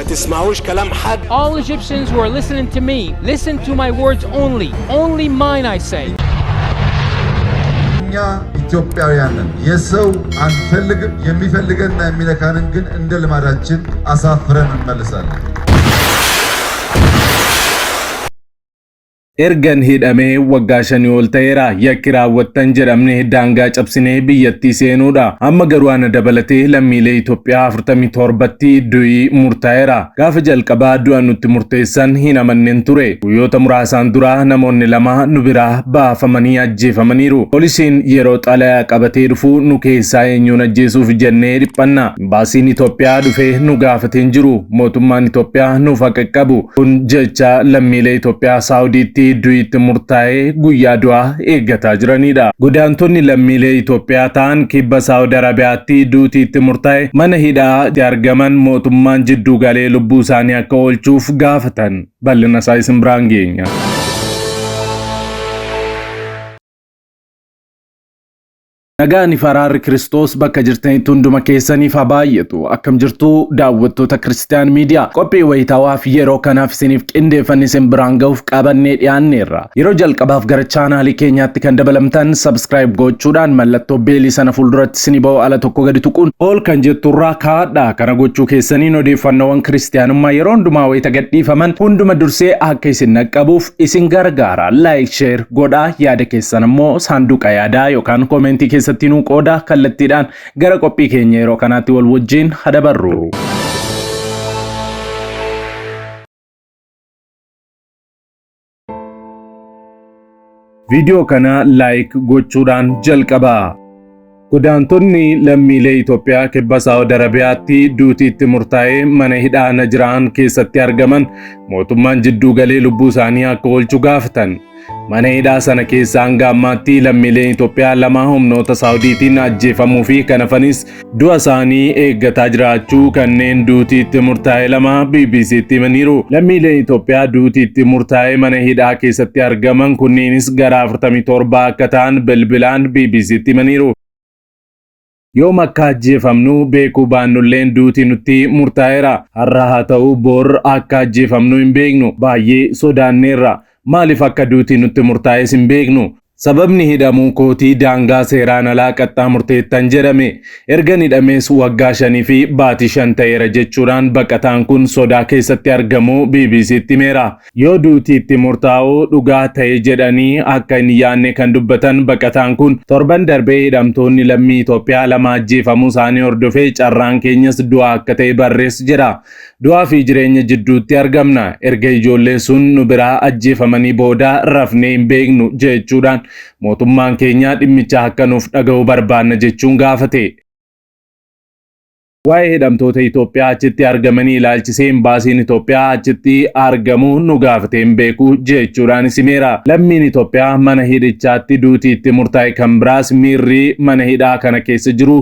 تسمعوش كلام حد. All Egyptians who are listening to me, listen to my words only. Only mine I say. እኛ ኢትዮጵያውያንን የሰው አንፈልግም የሚፈልገንና የሚነካንን ግን እንደ ልማዳችን አሳፍረን እንመልሳለን። ergan hidhamee waggaa 5 ol ta'eera. Yakki raawwattan jedhamnee daangaa cabsinee biyyattii seenuudha. Amma garuu ana dabalatee lammiilee Itoophiyaa 47tti du'ii murtaa'eera. Gaafa jalqabaa du'a nutti murteessan hin amanneen ture. Guyyoota muraasaan dura namoonni lama nu biraa baafamanii ajjeefamaniiru. Poolisiin yeroo xalayaa qabatee dhufu nu keessaa eenyuun ajjeesuuf jennee dhiphanna. Baasiin Itoophiyaa dhufee nu gaafatee hin jiru. Mootummaan Itoophiyaa nuuf haa qaqqabu. Kun jecha lammiilee Itoophiyaa Saawudiitti du'iitti murtaa'ee guyyaa du'aa eeggataa jiranidha. Godaantonni lammiilee Itoophiyaa ta'an kibba Saawud Arabiyaatti duutiitti murtaa'e mana hidhaatti argaman mootummaan jidduu galee lubbuu isaanii akka oolchuuf gaafatan. Bal'ina isaa isin biraan geenya. Nagaan faraarri Kiristoos bakka jirtanitti hunduma keessaniif haa baay'atu. Akkam jirtu daawwattoota Kiristiyaan Miidiyaa. Qophii wayitaawaa fi yeroo kanaaf isiniif qindeeffanne isin biraan ga'uuf qabannee dhiyaanneerra. Yeroo jalqabaaf gara chaanaalii keenyaatti kan dabalamtan subscribe gochuudhaan mallattoo beelii sana fuulduratti isinii ba'u ala tokko gadi tuquun ol kan jetturraa kaadha. Kana gochuu keessaniin odeeffannoowwan Kiristiyaanummaa yeroo hundumaa wayita gadhiifaman hunduma dursee akka isin naqqabuuf isin gargaara. Like, share godhaa. Yaada keessan immoo saanduqa yaadaa yookaan koomentii keessatti nu qooda kallattiidhaan gara qophii keenya yeroo kanaatti wal wajjin hadabarru. Video kana like gochuudhaan jalqabaa. Godaantonni lammiilee Itoophiyaa kibba Saawud Arabiyaatti duutiitti murtaa'ee mana hidhaa Najraan keessatti argaman mootummaan jidduu galee lubbuu isaanii akka oolchu gaafatan. Mana hidhaa sana keessa hanga ammaatti lammiileen Itoophiyaa lama humnoota Saawudiitiin ajjeefamuu fi kan hafanis du'a isaanii eeggataa jiraachuu kanneen duutiitti murtaa'e lama BBC'tti himaniiru. Lammiileen Itoophiyaa duutiitti murtaa'e mana hidhaa keessatti argaman kunneenis gara 47 akka ta'an bilbilaan BBC'tti himaniiru. Yoom akka ajjeefamnu beekuu baannulleen duuti nutti murtaa'eera. Har'a haa ta'u bor akka ajjeefamnu hin beeknu. Baay'ee sodaanneerra. Maaliif akka duuti nutti murtaa'es hin beeknu? Sababni hidhamuu kootii daangaa seeraan alaa qaxxaamurteettan jedhame. Erga hidhamees waggaa 5 fi baatii 5 ta'eera jechuudhaan baqataan kun sodaa keessatti argamuu BBC'tti himeera. Yoo duutiitti murtaa'uu dhugaa ta'e jedhanii akka hin yaanne kan dubbatan baqataan kun torban darbee hidhamtoonni lammii Itoophiyaa lama ajjeefamuu isaanii hordofee carraan keenyas du'a akka ta'e barrees jedha. Du'aa fi jireenya jidduutti argamna. Erga ijoollee sun nu biraa ajjeefamanii booda rafnee hin beeknu jechuudhaan mootummaan keenya dhimmicha akka nuuf dhaga'u barbaanna jechuun gaafate. Waa'ee hidhamtoota Itoophiyaa achitti argamanii ilaalchisee baasiin Itoophiyaa achitti argamu nu gaafate hin beeku jechuudhaan himeera. Lammiin Itoophiyaa mana hidhichaatti duutiitti murtaa'e kan biraas miirri mana hidhaa kana keessa jiru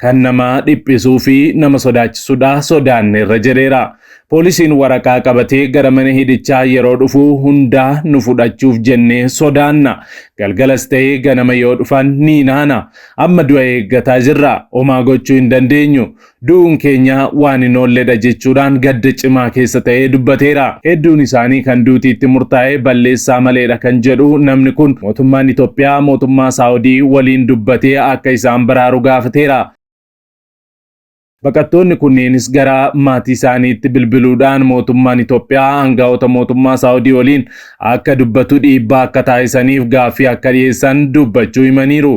kan nama dhiphisuu fi nama sodaachisuudha sodaanneerra jedheera. Poolisiin waraqaa qabatee gara mana hidhichaa yeroo dhufu hundaa nu fudhachuuf jennee sodaanna. Galgalas ta'ee ganama yoo dhufan ni naana. Amma du'a eeggataa jirra. Homaa gochuu hin dandeenyu. Du'uun keenya waan hin oolledha jechuudhaan gadda cimaa keessa ta'ee dubbateera. Hedduun isaanii kan duutiitti murtaa'e balleessaa maleedha kan jedhu namni kun mootummaan Itoophiyaa mootummaa Saawudii waliin dubbatee akka isaan baraaru gaafateera. Baqattoonni kunneenis gara maatii isaaniitti bilbiluudhaan mootummaan Itoophiyaa aangawoota mootummaa Saawudii waliin akka dubbatu dhiibbaa akka taasisaniif gaaffii akka dhiyeessan dubbachuu himaniiru.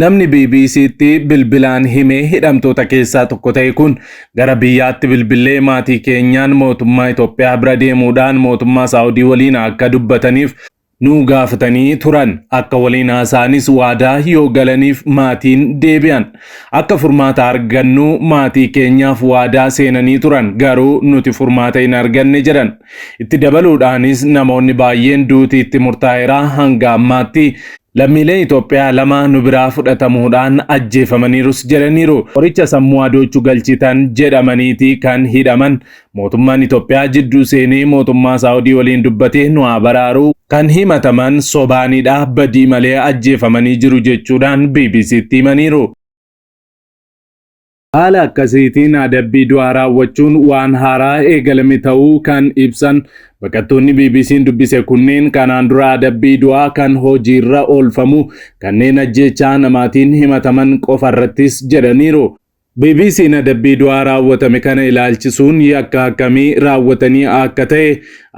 Namni BBC'tti bilbilaan himee hidhamtoota keessaa tokko ta'e kun gara biyyaatti bilbilee maatii keenyaan mootummaa Itoophiyaa bira deemuudhaan mootummaa Saawudii waliin akka dubbataniif nu gaafatanii turan. Akka waliin haasa'anis waadaa yoo galaniif maatiin deebi'an. Akka furmaata argannu maatii keenyaaf waadaa seenanii turan. Garuu nuti furmaata hin arganne jedhan. Itti dabaluudhaanis namoonni baay'een duutiitti murtaa'eera hanga ammaatti. Lammiileen Itoophiyaa lama nu biraa fudhatamuudhaan ajjeefamaniirus jedhaniiru. Qoricha sammuu adoochuu galchitan jedhamaniiti kan hidhaman. Mootummaan Itoophiyaa jidduu seenee mootummaa Saawudii waliin dubbatee nu haa baraaru kan himataman sobaanidha badii malee ajjeefamanii jiru jechuudhaan BBC'tti himaniiru. Haala akkasiitiin adabbii du'aa raawwachuun waan haaraa eegalame ta'uu kan ibsan baqattoonni BBC'n dubbise kunneen kanaan dura adabbii du'aa kan hojiirra oolfamu kanneen ajjeechaa namaatiin himataman qofarrattis jedhaniiru. BBC'n adabbii du'aa raawwatame kana ilaalchisuun yakka akkamii raawwatanii akka ta'e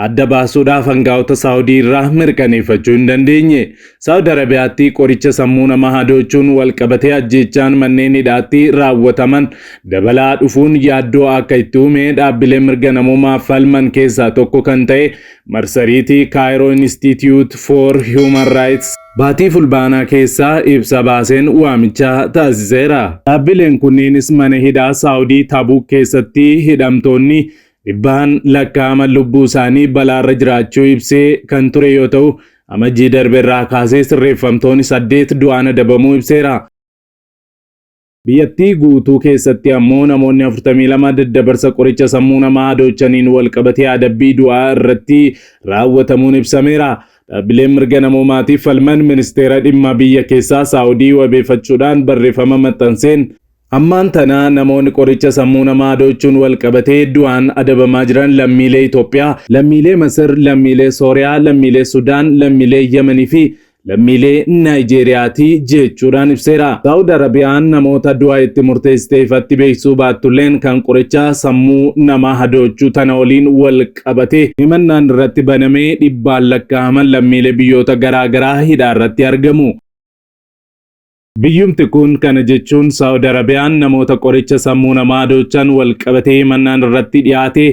adda baasuudhaaf hangaa'ota Saawudii irraa mirkaneeffachuu hin dandeenye. Saawud Arabiyaatti qoricha sammuu namaa hadoochuun walqabatee ajjeechaan manneen hidhaatti raawwataman dabalaa dhufuun yaaddoo akka itti uume dhaabbilee mirga namoomaaf falman keessaa tokko kan ta'e marsariitii Cairo Institute for Human Rights baatii fulbaanaa keessaa ibsa baaseen waamicha taasiseera. Dhaabbileen kunneenis mana hidhaa Saawudii Tabuuk keessatti hidhamtoonni dhibbaan lakkaa'aman lubbuu isaanii balaarra jiraachuu ibsee kan ture yoo ta'u, amajjii darbe irraa kaasee sirreeffamtoonni 8 du'aan adabamuu ibseera. Biyyattii guutuu keessatti ammoo namoonni 42 daddabarsa qoricha sammuu namaa hadoochaniin walqabatee adabbii du'aa irratti raawwatamuun ibsameera. Dhaabbileen mirga namoomaatiif falman ministeera dhimma biyya keessaa Saawudii wabeeffachuudhaan barreeffama maxxanseen ammaan tana namoonni qoricha sammuu namaa hadoochuun walqabatee du'aan adabamaa jiran lammiilee Itoophiyaa, lammiilee Masir, lammiilee Sooriyaa, lammiilee Sudaan, lammiilee Yemanii fi lammiilee Naayijeeriyaati jechuudhaan ibseera. Saawud Arabiyaan namoota du'aa itti murteessitee ifatti beeksisuu baattulleen kan qoricha sammuu namaa hadoochuu tana waliin wal qabate himannaan irratti banamee dhibbaan lakkaa'aman lammiilee biyyoota garaagaraa hidhaa irratti argamu. Biyyumti kun kana jechuun Saawud Arabiyaan namoota qoricha sammuu namaa hadoochan wal qabatee himannaan irratti dhiyaate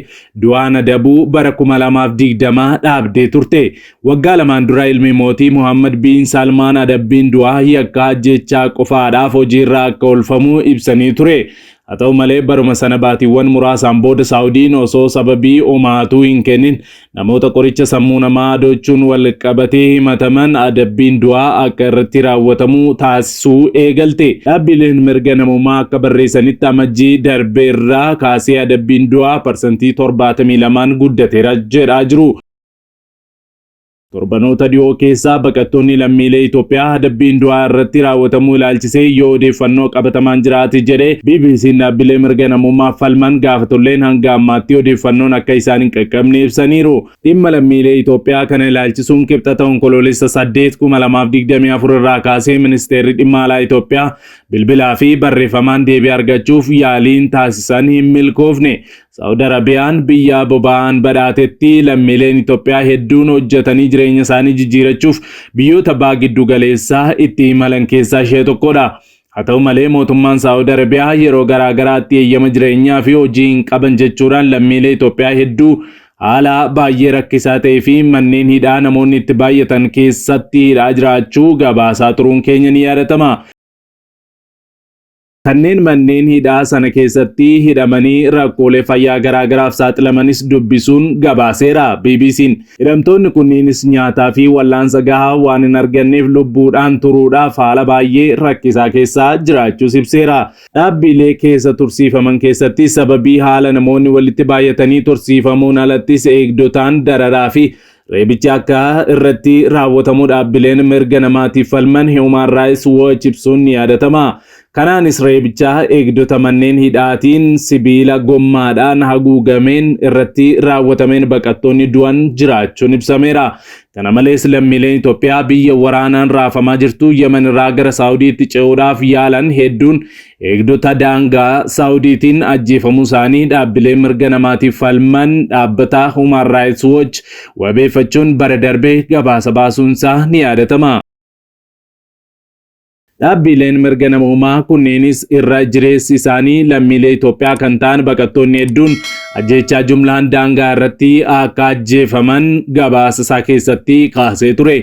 du'aan adabuu bara 2020 dhaabdee turte. Waggaa lamaan dura ilmi mootii Muhammad bin Salmaan adabbiin du'aa yakka ajjeechaa qofaadhaaf hojiirra akka oolfamu ibsanii ture. Haa ta'u malee baruma sana baatiiwwan muraasaan booda Saawudiin osoo sababii homaatuu hin kennin namoota qoricha sammuu namaa hadoochuun wal qabatee himataman adabbiin du'aa akka irratti raawwatamu taasisuu eegalte. Dhaabbileen mirga namoomaa akka barreessanitti amajjii darbe irraa kaasee adabbiin du'aa parsantii 72 guddateera jedhaa jiru. Torbanoota dhiyoo keessaa baqattoonni lammiilee Itoophiyaa adabbiin du'aa irratti raawwatamuu ilaalchisee yoo odeeffannoo qabatamaan jiraate jedhee BBC'n dhaabbilee mirga namoomaaf falman gaafatulleen hanga ammaatti odeeffannoon akka isaan hin qaqqabne ibsaniiru. Dhimma lammiilee Itoophiyaa kana ilaalchisuun kibxata onkoloolessa 8 2024 irraa kaasee ministeerri dhimma alaa Itoophiyaa bilbilaa fi barreeffamaan deebii argachuuf yaaliin taasisan hin milkoofne. Saawud Arabiyaan biyya boba'aan badhaatetti lammiileen Itoophiyaa hedduun hojjetanii jireenya isaanii jijjiirachuuf biyyoota baha giddu galeessaa itti imalan keessaa ishee tokkodha. Haa ta'u malee mootummaan Saawud Arabiyaa yeroo garaagaraatti eeyyama jireenyaa fi hojii hin qaban jechuudhaan lammiilee Itoophiyaa hedduu haala baay'ee rakkisaa ta'ee fi manneen hidhaa namoonni itti baay'atan keessatti hidhaa jiraachuu gabaasaa turuun keenya ni yaadatama. Kanneen manneen hidhaa sana keessatti hidhamanii rakkoolee fayyaa garaagaraaf saaxilamanis dubbisuun gabaaseera BBC'n. Hidhamtoonni kunniinis nyaataa fi wallaansa gahaa waan hin arganneef lubbuudhaan turuudhaaf haala baay'ee rakkisaa keessaa jiraachuus ibseera. Dhaabbilee keessa tursiifaman keessatti sababii haala namoonni walitti baay'atanii tursiifamuun alattis eegdotaan dararaa fi reebichi akka irratti raawwatamu dhaabbileen mirga namaatiif falman Human Rights Watch ibsuun ni yaadatama. Kanaanis reebicha eegdota manneen hidhaatiin sibiila gommaadhaan haguugameen irratti raawwatameen baqattoonni du'an jiraachuun ibsameera. Kana malees lammiileen Itoophiyaa biyya waraanaan raafamaa jirtu Yemen irraa gara Saawudiitti ce'uudhaaf yaalan hedduun eegdota daangaa Saawudiitiin ajjeefamuu isaanii dhaabbilee mirga namaatiif falman dhaabbata Human Rights Watch wabeeffachuun bara darbe gabaasa baasuunsaa ni yaadatama. Dhaabbileen mirga namoomaa kunneenis irra jireessi isaanii lammiilee Itoophiyaa kan ta'an baqattoonni hedduun ajjeechaa jumlaan daangaa irratti akka ajjeefaman gabaasa isaa keessatti kaasee ture.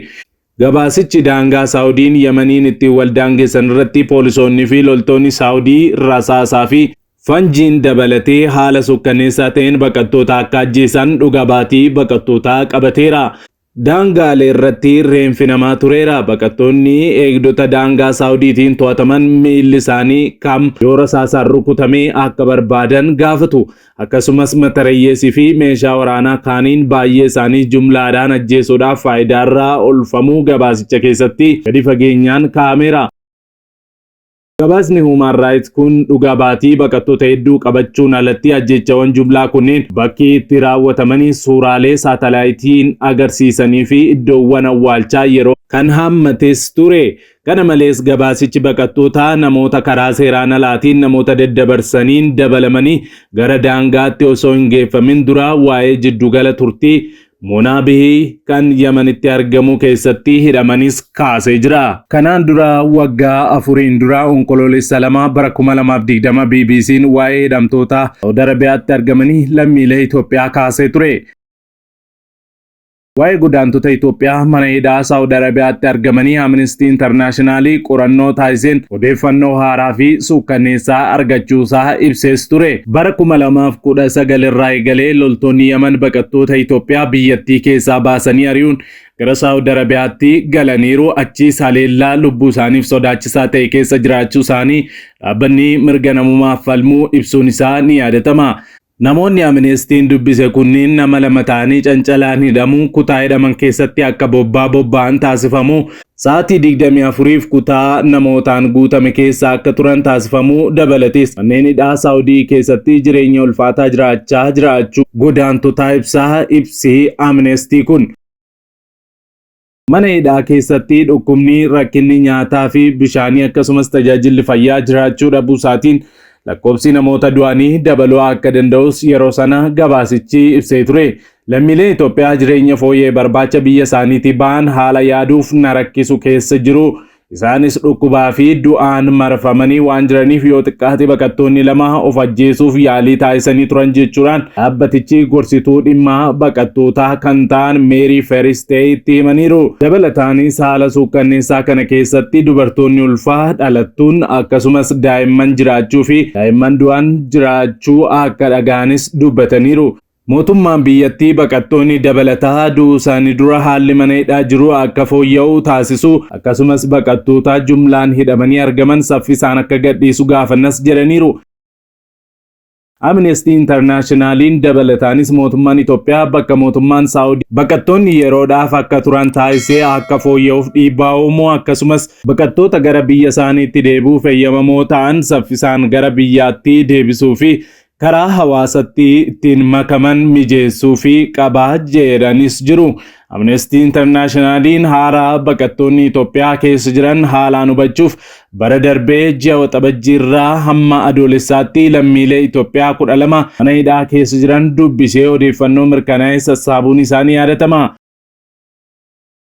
Gabaasichi daangaa Saawudiin Yemeniin ittiin wal daangessan irratti poolisoonni fi loltoonni Saawudii rasaasaa fi fanjiin dabalatee haala sukkanneessaa ta'een baqattoota akka ajjeesan dhuga baatii baqattootaa qabateera. Daangaalee irratti reenfi namaa tureera. Baqattoonni eegdota daangaa Saawudiitiin to'ataman miilli isaanii kam yoo rasaasaan rukutamee akka barbaadan gaafatu. Akkasumas matarayyeesii fi meeshaa waraanaa kaaniin baay'ee isaanii jumlaadhaan ajjeesuudhaaf faayidaarraa oolfamuu gabaasicha keessatti gadi fageenyaan kaa'ameera. Gabaasni Human Rights kun dhugaa baatii baqattoota hedduu qabachuun alatti ajjeechawwan jumlaa kunneen bakki itti raawwatamanii suuraalee saatalaayitiin agarsiisanii fi iddoowwan awwaalchaa yeroo kan hammates ture. Kana malees gabaasichi baqattoota namoota karaa seeraan alaatiin namoota daddabarsaniin dabalamanii gara daangaatti osoo hin geeffamin dura waa'ee jiddugala turtii Monaabii kan Yamanitti argamu keessatti hidhamanis kaasee jira. Kanaan dura waggaa 4 dura onkoloolessa 2 bara 2020 BBC'n waa'ee hidhamtoota Saudi Arabiyaatti argamanii lammiilee Itoophiyaa kaasee ture. Waa'ee godaantota Itoophiyaa mana hidhaa Saudi Arabiyaatti argamanii Amnesty International qorannoo taasiseen odeeffannoo haaraa fi suukkanneessaa argachuusaa ibsees ture. Bara 2019 irraa eegalee loltoonni Yaman baqattoota Itoophiyaa biyyattii keessaa baasanii ari'uun gara Saudi Arabiyaatti galaniiru. Achiis haleellaa lubbuu isaaniif sodaachisaa ta'e keessa jiraachuu isaanii dhaabbanni mirga namummaaf falmuu ibsuun isaa ni yaadatama. Namoonni Amnestiin dubbise kunniin nama lama ta'anii cancalaan hidhamuu kutaa hidhaman keessatti akka bobba'an taasifamu sa'aatii 24f kutaa namootaan guutame keessa akka turan taasifamu dabalatees manneen hidhaa Saawudii keessatti jireenya ulfaataa jiraachuu godaantotaa ibsi Amnestii kun. Mana hidhaa keessatti dhukkubni rakkinni nyaataa fi bishaanii akkasumas tajaajilli fayyaa jiraachuu dhabuu isaatiin lakkoofsi namoota du'anii dabaluu akka danda'us yeroo sana gabaasichi ibsee ture. Lammiileen Itoophiyaa jireenya fooyyee barbaacha biyya isaaniitii ba'an haala yaaduuf na rakkisu keessa jiru. Isaanis dhukkubaa fi du'aan marfamanii waan jiraniif yoo xiqqaate baqattoonni 2 of ajjeesuuf yaalii taasisanii turan jechuudhaan dhaabbatichi gorsituu dhimma baqattootaa kan ta'an Meerii Feristee itti himaniiru. Dabalataanis haala suukkanneessaa kana keessatti dubartoonni ulfaa dhalattuun akkasumas daa'imman jiraachuu fi daa'imman du'an jiraachuu akka dhaga'anis dubbataniiru. Mootummaan biyyattii baqattoonni dabalataa du'uu isaanii dura haalli mana hidhaa jiru akka fooyya'u taasisu akkasumas baqattoota jumlaan hidhamanii argaman saffisaan akka gadhiisu gaafannas jedhaniiru. Amnesty Internationaliin dabalataanis mootummaan Itoophiyaa bakka mootummaan Saawudii baqattoonni yeroodhaaf akka turan taasisee akka fooyya'uuf dhiibbaa uumuu akkasumas baqattoota gara biyya isaaniitti deebi'uuf eeyyamamoo ta'an saffisaan gara biyyaatti deebisuu fi karaa hawaasatti ittiin makaman mijeessuu fi qabaa jedhanis jiru. Amnesty Internationaliin haaraa baqattoonni Itoophiyaa keessa jiran haalaan hubachuuf bara darbee ji'a waxabajjiirraa hamma adoolessaatti lammiilee Itoophiyaa 12 mana hidhaa keessa jiran dubbisee odeeffannoo mirkanaa'ee sassaabuun isaanii yaadatama.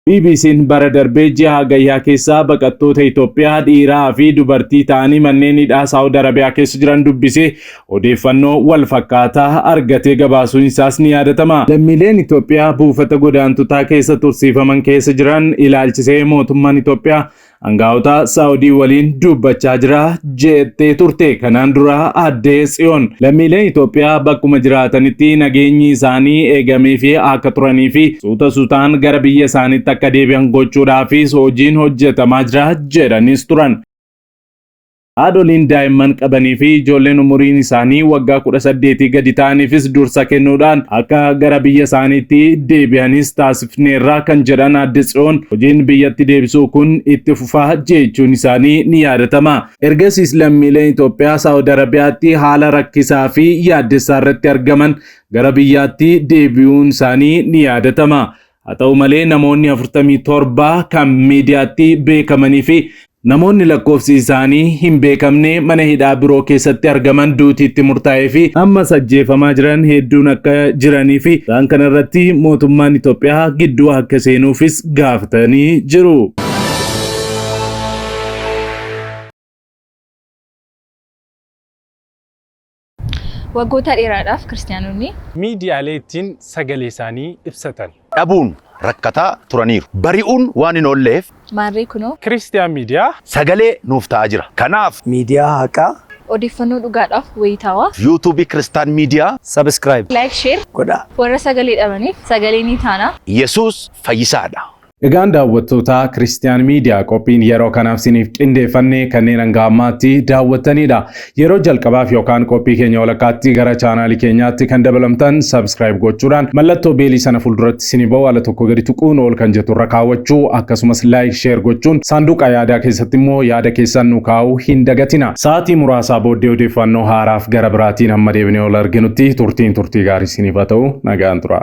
BBC'n bara darbee ji'a hagayyaa keessaa baqattoota Itoophiyaa dhiiraa fi dubartii ta'anii manneen hidhaa Saawudi Arabiyaa keessa jiran dubbisee odeeffannoo wal fakkaataa argatee gabaasuun isaas ni yaadatama. Lammiileen Itoophiyaa buufata godaantotaa keessa tursiifaman keessa jiran ilaalchisee mootummaan Itoophiyaa Anga'oota Saawudii waliin dubbachaa jira jettee turte. Kanaan dura aadde Tsiyoon lammiileen Itoophiyaa bakkuma jiraatanitti nageenyi isaanii eegamee fi akka turanii fi suutaan gara biyya isaaniitti akka deebi'an gochuudhaaf hojiin hojjetamaa jira jedhanis turan. Haadholiin daa'imman qabanii fi ijoolleen umuriin isaanii waggaa 18 gadi ta'aniifis dursa kennuudhaan akka gara biyya isaaniitti deebi'anis taasifneerra kan jedhan aadde Tsiyoon hojiin biyyatti deebisuu kun itti fufaa jechuun isaanii ni yaadatama. Ergasiis lammiileen Itoophiyaa Saawudi Arabiyaatti haala rakkisaa fi yaaddessaa irratti argaman gara biyyaatti deebi'uun isaanii ni yaadatama. Haa ta'u malee namoonni 47 kan miidiyaatti beekamanii fi namoonni lakkoofsi isaanii hin beekamne mana hidhaa biroo keessatti argaman duutiitti murtaa'ee fi ammas ajjeefamaa jiran hedduun akka jiranii fi isaan kana irratti mootummaan Itoophiyaa gidduu akka seenuufis gaafatanii jiru. Waggoota dheeraadhaaf kiristaanonni miidiyaalee ittiin sagalee isaanii ibsatan dhabuun rakkataa turaniiru. Bari'uun waan hin oolleef maarree kunoo Kiristiyaan miidiyaa sagalee nuuf ta'aa jira. Kanaaf miidiyaa haqaa odeeffannoo dhugaadhaaf wayitaawaa yuutuubii Kiristaan miidiyaa subscribe like share godhaa. warra sagalee dhabaniif sagalee ni taana. Yesuus fayyisaadha. Egaan daawwattoota Kiristiyaan Miidiyaa qophiin yeroo kanaaf siniif qindeeffannee kanneen hanga ammaatti daawwattanidha. Yeroo jalqabaaf yookaan qophii keenya walakkaatti gara chaanaalii keenyaatti kan dabalamtan subscribe gochuudhaan mallattoo beelii sana fuulduratti sinii ba'u ala tokko gadi tuquun ol kan jettu irra kaawwachuu akkasumas like share gochuun saanduqa yaadaa keessatti immoo yaada keessan nu kaa'uu hin dagatina. Sa'aatii muraasaa booddee odeeffannoo haaraaf gara biraatiin hamma deebinee ol arginutti turtii gaarii siniif haa ta'u nagaan tura.